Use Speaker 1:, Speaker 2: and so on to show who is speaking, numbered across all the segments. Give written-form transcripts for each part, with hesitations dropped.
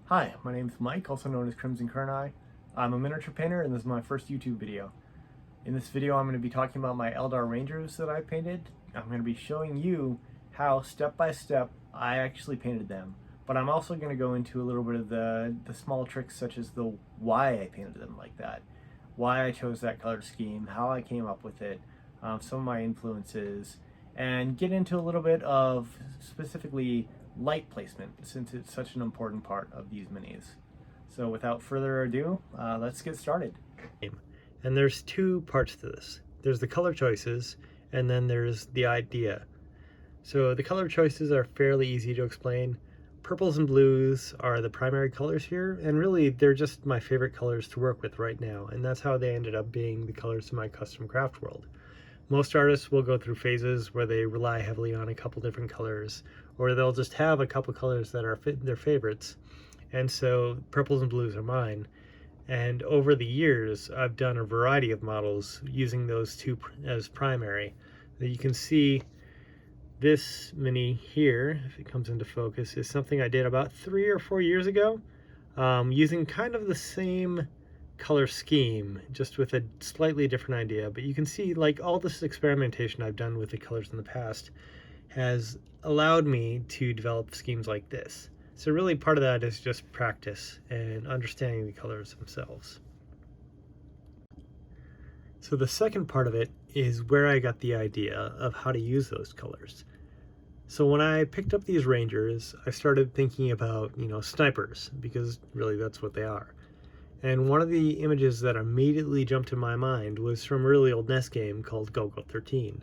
Speaker 1: Hi, my name is Mike, also known as Crimson Kernai. I'm a miniature painter and this is my first YouTube video. In this video I'm going to be talking about my Eldar Rangers that I painted. I'm going to be showing you how step by step I actually painted them. But I'm also going to go into a little bit of the small tricks, such as the why I painted them like that. Why I chose that color scheme, how I came up with it, some of my influences, and get into a little bit of specifically light placement, since it's such an important part of these minis. So without further ado, let's get started.
Speaker 2: And there's two parts to this. There's the color choices, and then there's the idea. So the color choices are fairly easy to explain. Purples and blues are the primary colors here, and really they're just my favorite colors to work with right now, and that's how they ended up being the colors of my custom craft world. Most artists will go through phases where they rely heavily on a couple different colors, or they'll just have a couple colors that are their favorites. And so purples and blues are mine. And over the years, I've done a variety of models using those two as primary. You can see this mini here, if it comes into focus, is something I did about 3 or 4 years ago, using kind of the same color scheme, just with a slightly different idea. But you can see, like, all this experimentation I've done with the colors in the past has allowed me to develop schemes like this. So really part of that is just practice and understanding the colors themselves. So the second part of it is where I got the idea of how to use those colors. So when I picked up these Rangers, I started thinking about, snipers, because really that's what they are. And one of the images that immediately jumped in my mind was from a really old NES game called Golgo 13.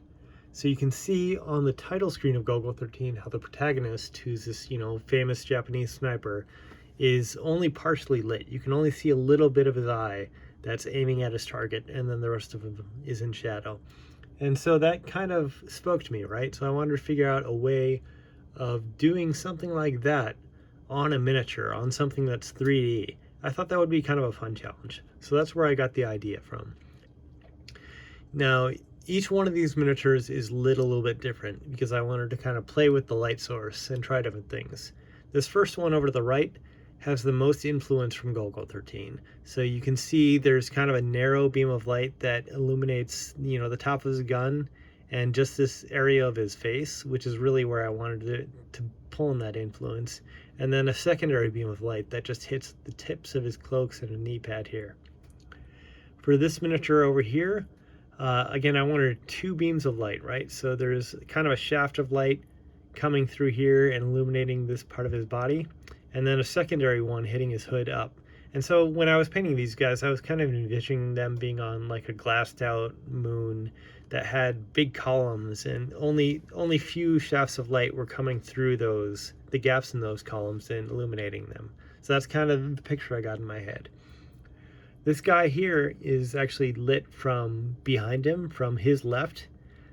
Speaker 2: So you can see on the title screen of Golgo 13 how the protagonist, who's this, famous Japanese sniper, is only partially lit. You can only see a little bit of his eye that's aiming at his target, and then the rest of him is in shadow. And so that kind of spoke to me, right? So I wanted to figure out a way of doing something like that on a miniature, on something that's 3D. I thought that would be kind of a fun challenge. So that's where I got the idea from. Now, each one of these miniatures is lit a little bit different because I wanted to kind of play with the light source and try different things. This first one over to the right has the most influence from Golgo 13. So you can see there's kind of a narrow beam of light that illuminates, the top of his gun and just this area of his face, which is really where I wanted to pull in that influence. And then a secondary beam of light that just hits the tips of his cloaks and a knee pad here. For this miniature over here, again, I wanted 2 beams of light, right? So there's kind of a shaft of light coming through here and illuminating this part of his body, and then a secondary one hitting his hood up. And so when I was painting these guys, I was kind of envisioning them being on like a glassed out moon that had big columns, and only few shafts of light were coming through the gaps in those columns and illuminating them. So that's kind of the picture I got in my head. This guy here is actually lit from behind him, from his left.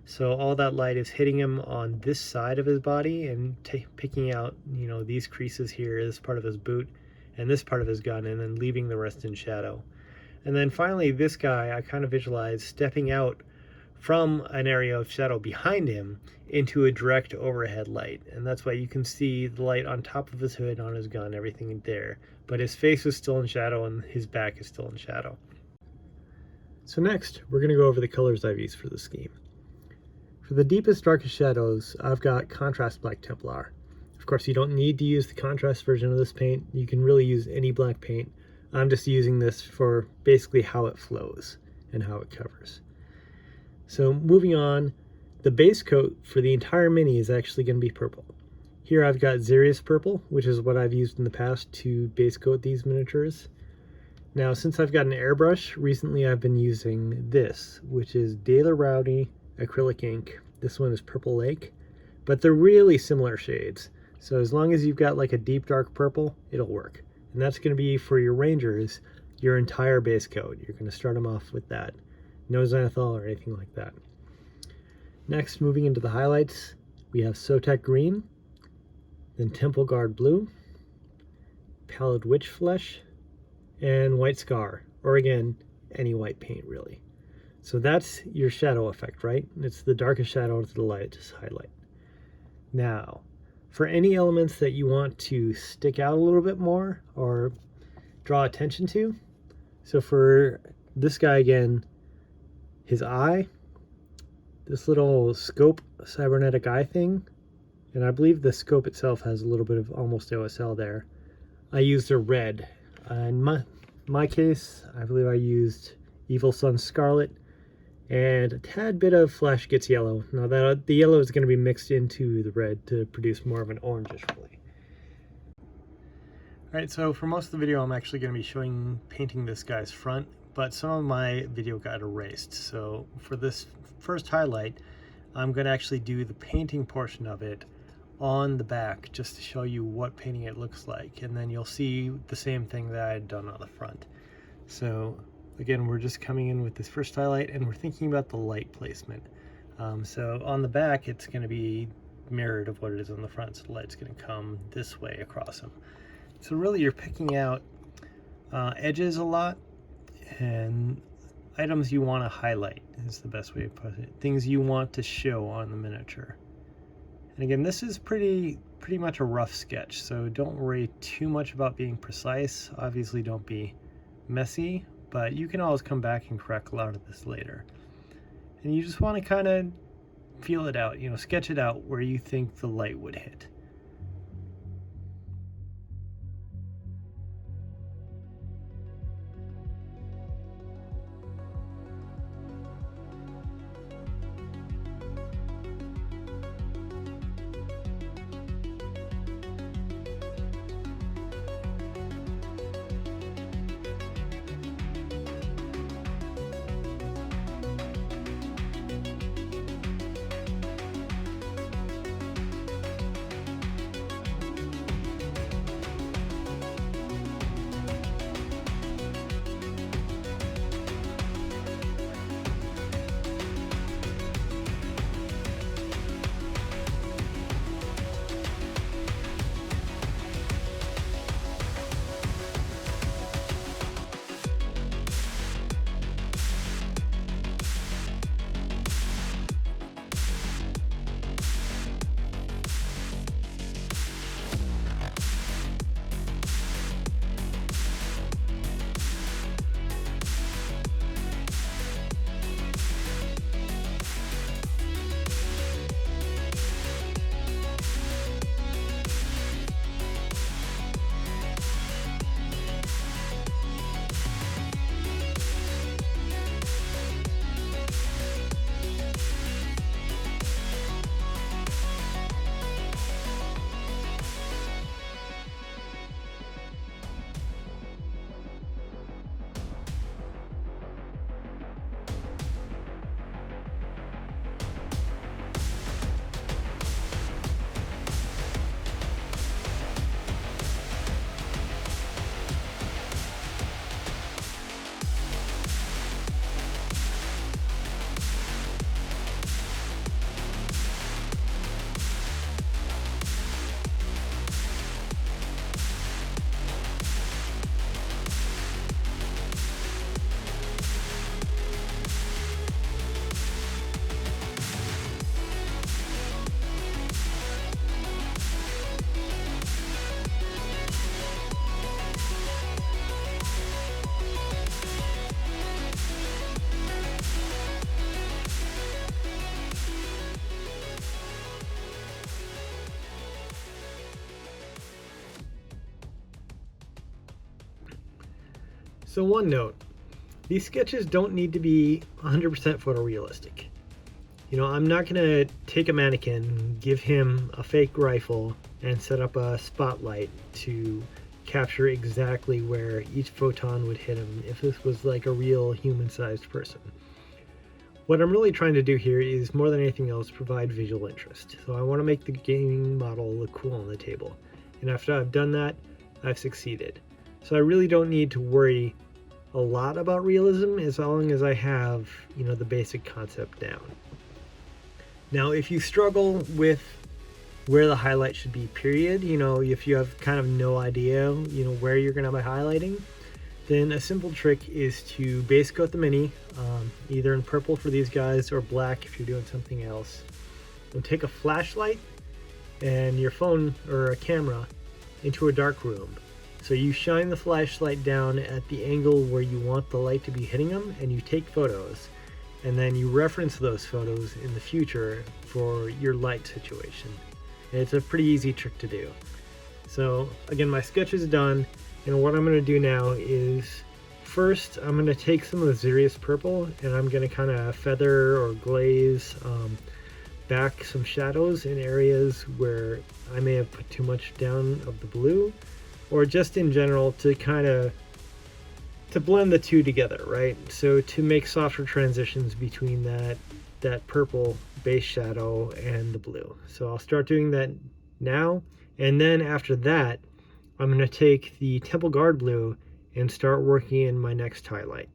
Speaker 2: So all that light is hitting him on this side of his body and picking out, these creases here, this part of his boot and this part of his gun, and then leaving the rest in shadow. And then finally, this guy, I kind of visualized stepping out from an area of shadow behind him into a direct overhead light. And that's why you can see the light on top of his hood, on his gun, everything there. But his face is still in shadow and his back is still in shadow. So next, we're going to go over the colors I've used for the scheme. For the deepest, darkest shadows, I've got Contrast Black Templar. Of course, you don't need to use the contrast version of this paint. You can really use any black paint. I'm just using this for basically how it flows and how it covers. So moving on, the base coat for the entire mini is actually going to be purple. Here I've got Xerius Purple, which is what I've used in the past to base coat these miniatures. Now, since I've got an airbrush, recently I've been using this, which is De La Rowdy acrylic ink. This one is Purple Lake, but they're really similar shades. So as long as you've got like a deep dark purple, it'll work. And that's going to be for your Rangers, your entire base coat. You're going to start them off with that. No xanthol or anything like that. Next, moving into the highlights, we have Sotek Green, then Temple Guard Blue, Pallid Witch Flesh, and White Scar, or again, any white paint really. So that's your shadow effect, right? It's the darkest shadow to the lightest highlight. Now, For any elements that you want to stick out a little bit more or draw attention to, so for this guy again, his eye, this little scope cybernetic eye thing, and I believe the scope itself has a little bit of almost OSL there. I used a red. In my case, I believe I used Evil Sun Scarlet, and a tad bit of Flash Gets Yellow. Now that the yellow is going to be mixed into the red to produce more of an orangish flea. Alright, so for most of the video I'm actually going to be painting this guy's front, but some of my video got erased. So for this first highlight, I'm going to actually do the painting portion of it on the back just to show you what painting it looks like, and then you'll see the same thing that I had done on the front. So again, we're just coming in with this first highlight and we're thinking about the light placement. So on the back it's going to be mirrored of what it is on the front, so the light's going to come this way across them. So really you're picking out edges a lot and items you want to highlight is the best way to put it. Things you want to show on the miniature. And again, this is pretty much a rough sketch, so don't worry too much about being precise. Obviously don't be messy, but you can always come back and correct a lot of this later. And you just want to kind of feel it out, sketch it out where you think the light would hit. So one note, these sketches don't need to be 100% photorealistic. I'm not going to take a mannequin, give him a fake rifle, and set up a spotlight to capture exactly where each photon would hit him if this was like a real human-sized person. What I'm really trying to do here is, more than anything else, provide visual interest. So I want to make the gaming model look cool on the table. And after I've done that, I've succeeded. So I really don't need to worry a lot about realism as long as I have, the basic concept down. Now, if you struggle with where the highlight should be, period, if you have kind of no idea, where you're going to be highlighting, then a simple trick is to base coat the mini, either in purple for these guys or black if you're doing something else. And take a flashlight and your phone or a camera into a dark room. So you shine the flashlight down at the angle where you want the light to be hitting them, and you take photos, and then you reference those photos in the future for your light situation. And it's a pretty easy trick to do. So again, my sketch is done, and what I'm going to do now is first I'm going to take some of the Xerius purple and I'm going to kind of feather or glaze back some shadows in areas where I may have put too much down of the blue, or just in general to kind of to blend the two together, right? So to make softer transitions between that purple base shadow and the blue. So I'll start doing that now, and then after that I'm going to take the Temple Guard blue and start working in my next highlight.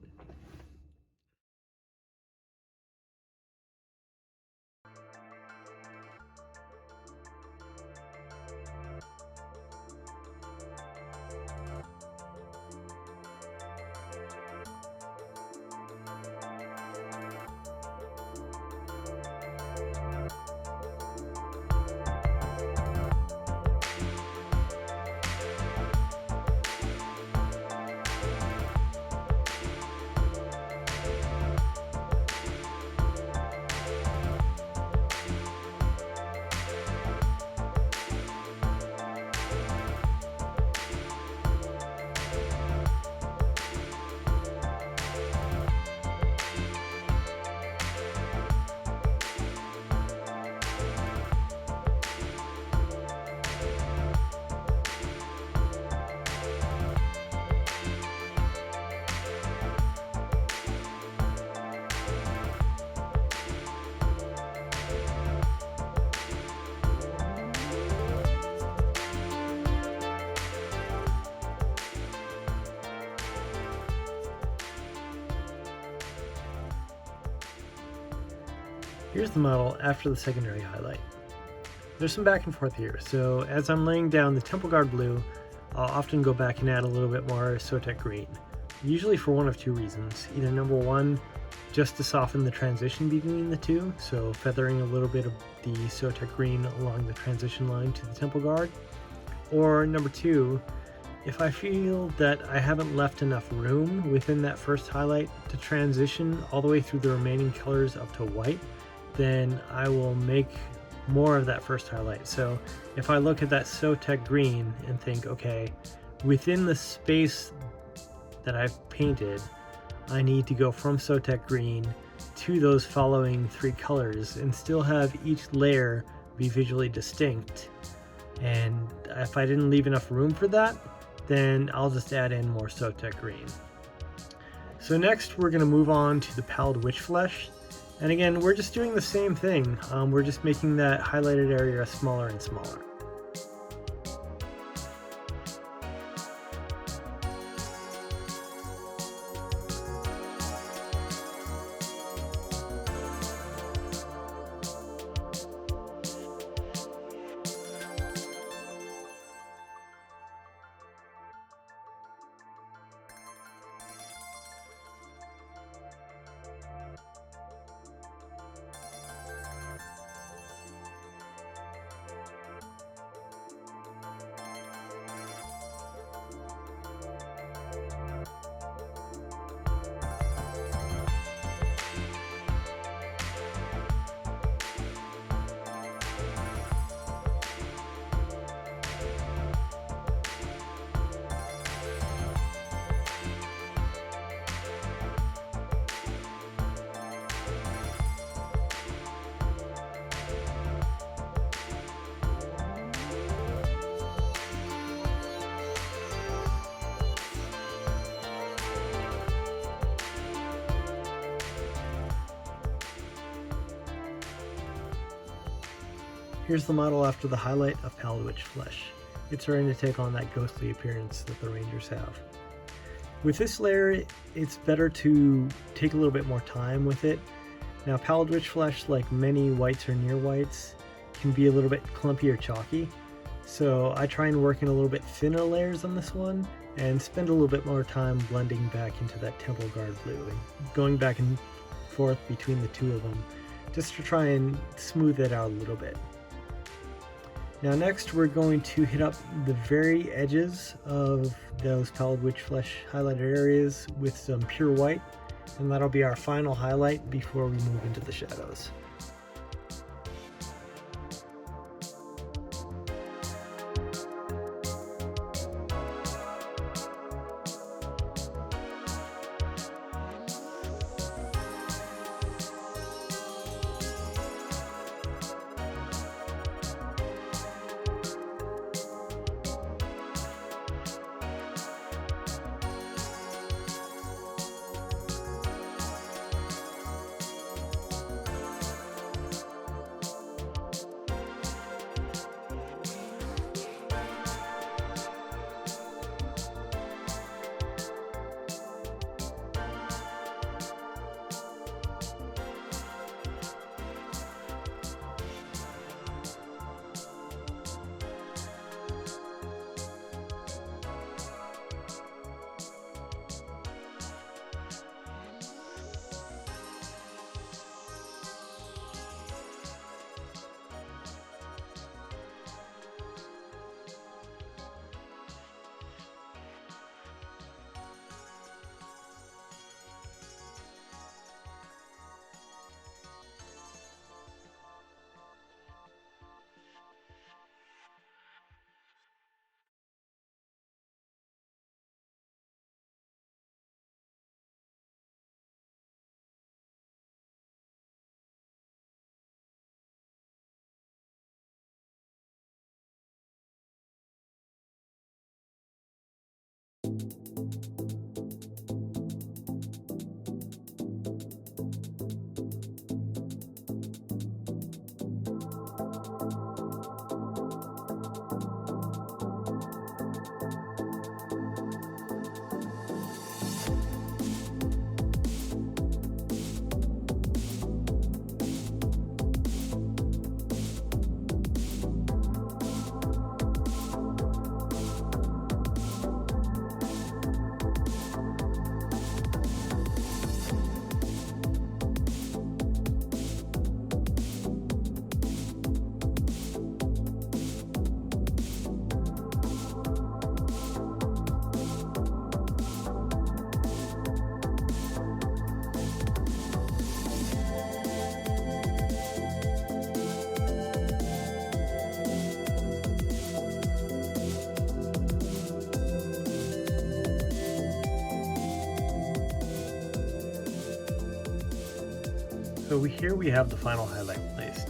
Speaker 2: Here's the model after the secondary highlight. There's some back and forth here, so as I'm laying down the Temple Guard blue, I'll often go back and add a little bit more Sotek green, usually for one of two reasons. Either number one, just to soften the transition between the two, so feathering a little bit of the Sotek green along the transition line to the Temple Guard, or number two, if I feel that I haven't left enough room within that first highlight to transition all the way through the remaining colors up to white, then I will make more of that first highlight. So if I look at that Sotek green and think, okay, within the space that I've painted, I need to go from Sotek green to those following three colors and still have each layer be visually distinct. And if I didn't leave enough room for that, then I'll just add in more Sotek green. So next we're going to move on to the Pallid Witch Flesh. And again, we're just doing the same thing. We're just making that highlighted area smaller and smaller. Here's the model after the highlight of Pallid Witch Flesh. It's starting to take on that ghostly appearance that the Rangers have. With this layer, it's better to take a little bit more time with it. Now, Pallid Witch Flesh, like many whites or near whites, can be a little bit clumpy or chalky. So I try and work in a little bit thinner layers on this one and spend a little bit more time blending back into that Temple Guard blue and going back and forth between the two of them just to try and smooth it out a little bit. Now next we're going to hit up the very edges of those pallid witch flesh highlighted areas with some pure white, and that'll be our final highlight before we move into the shadows. So here we have the final highlight placed.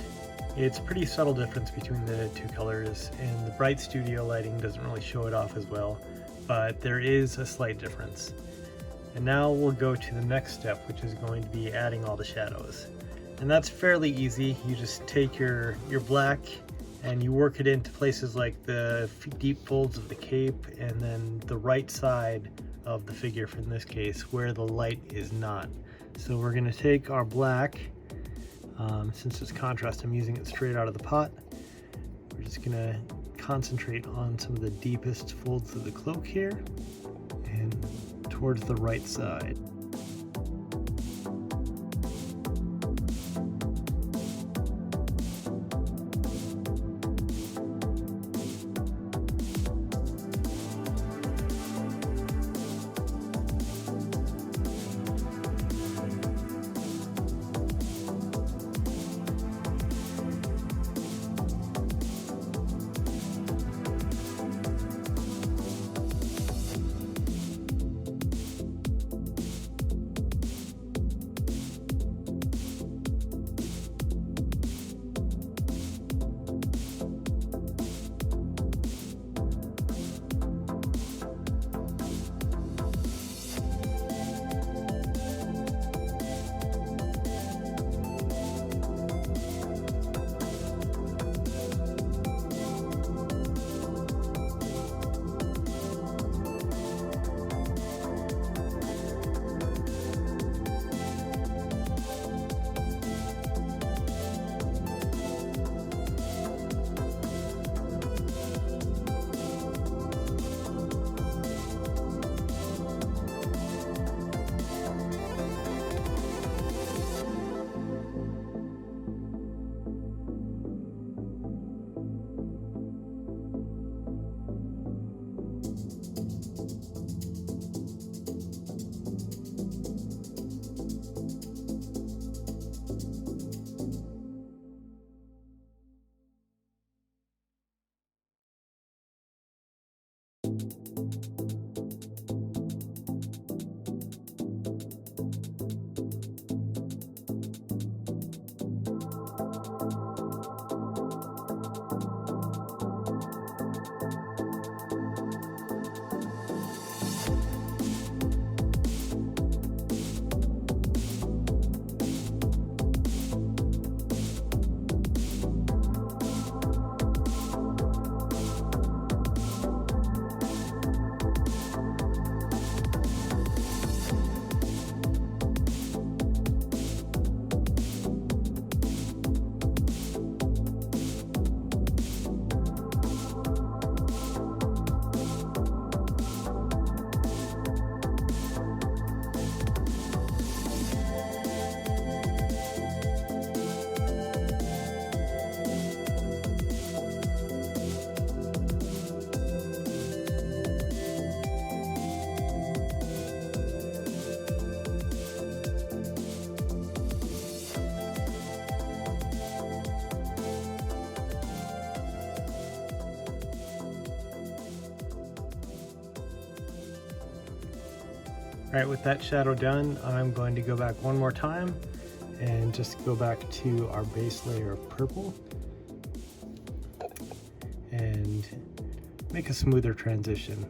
Speaker 2: It's a pretty subtle difference between the two colors, and the bright studio lighting doesn't really show it off as well, but there is a slight difference. And now we'll go to the next step, which is going to be adding all the shadows. And that's fairly easy. You just take your black and you work it into places like the deep folds of the cape and then the right side of the figure, in this case, where the light is not. So we're going to take our black, since it's contrast, I'm using it straight out of the pot. We're just going to concentrate on some of the deepest folds of the cloak here and towards the right side. Alright, with that shadow done, I'm going to go back one more time and just go back to our base layer of purple and make a smoother transition.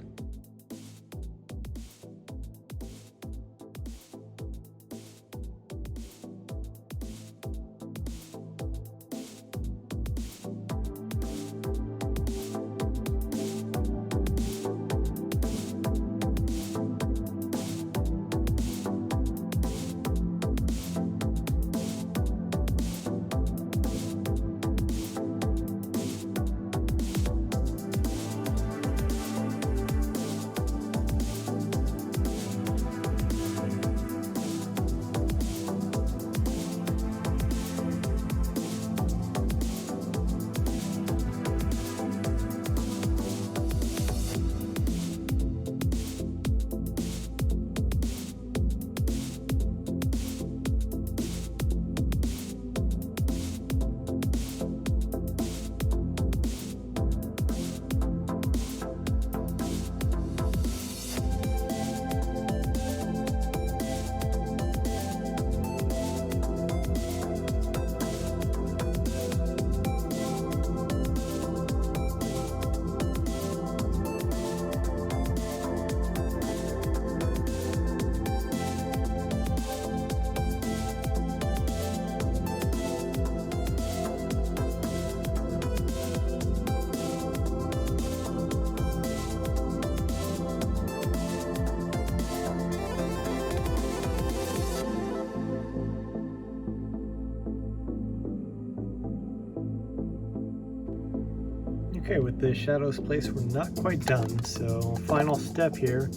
Speaker 2: Okay, with the shadows placed, we're not quite done. So final step here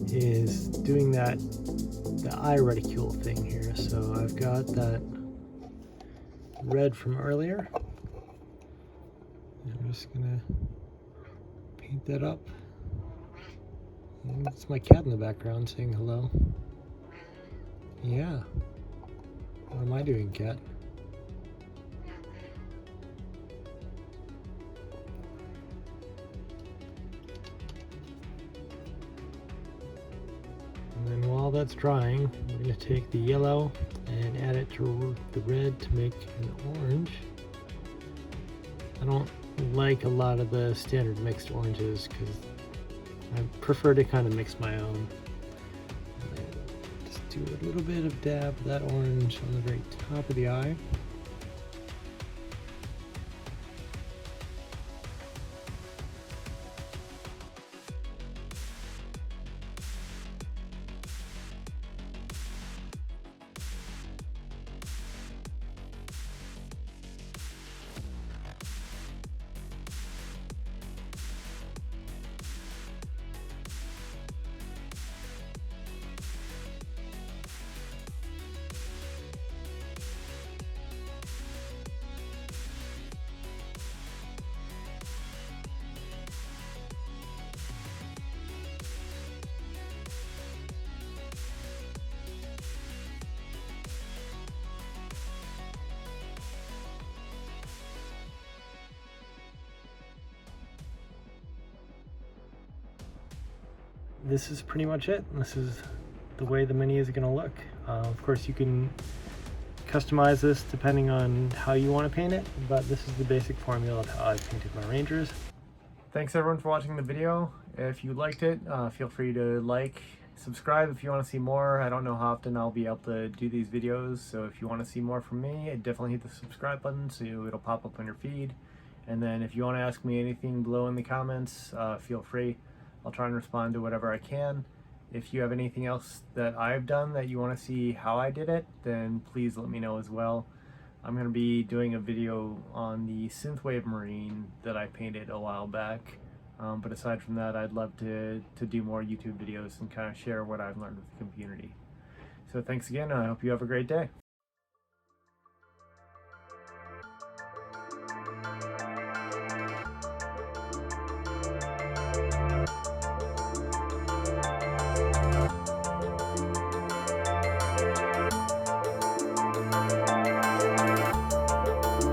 Speaker 2: is doing the eye reticule thing here. So I've got that red from earlier. I'm just gonna paint that up. And it's my cat in the background saying hello. Yeah. What am I doing, cat? And then while that's drying, we're going to take the yellow and add it to the red to make an orange. I don't like a lot of the standard mixed oranges because I prefer to kind of mix my own. Just do a little bit of dab of that orange on the very top of the eye. This is pretty much it. This is the way the mini is going to look. Of course, you can customize this depending on how you want to paint it, but this is the basic formula of how I've painted my Rangers.
Speaker 1: Thanks everyone for watching the video. If you liked it, feel free to like, subscribe if you want to see more. I don't know how often I'll be able to do these videos, so if you want to see more from me, definitely hit the subscribe button so it'll pop up on your feed. And then if you want to ask me anything below in the comments, feel free. I'll try and respond to whatever I can. If you have anything else that I've done that you want to see how I did it, then please let me know as well. I'm going to be doing a video on the Synthwave Marine that I painted a while back. But aside from that, I'd love to do more YouTube videos and kind of share what I've learned with the community. So thanks again, and I hope you have a great day.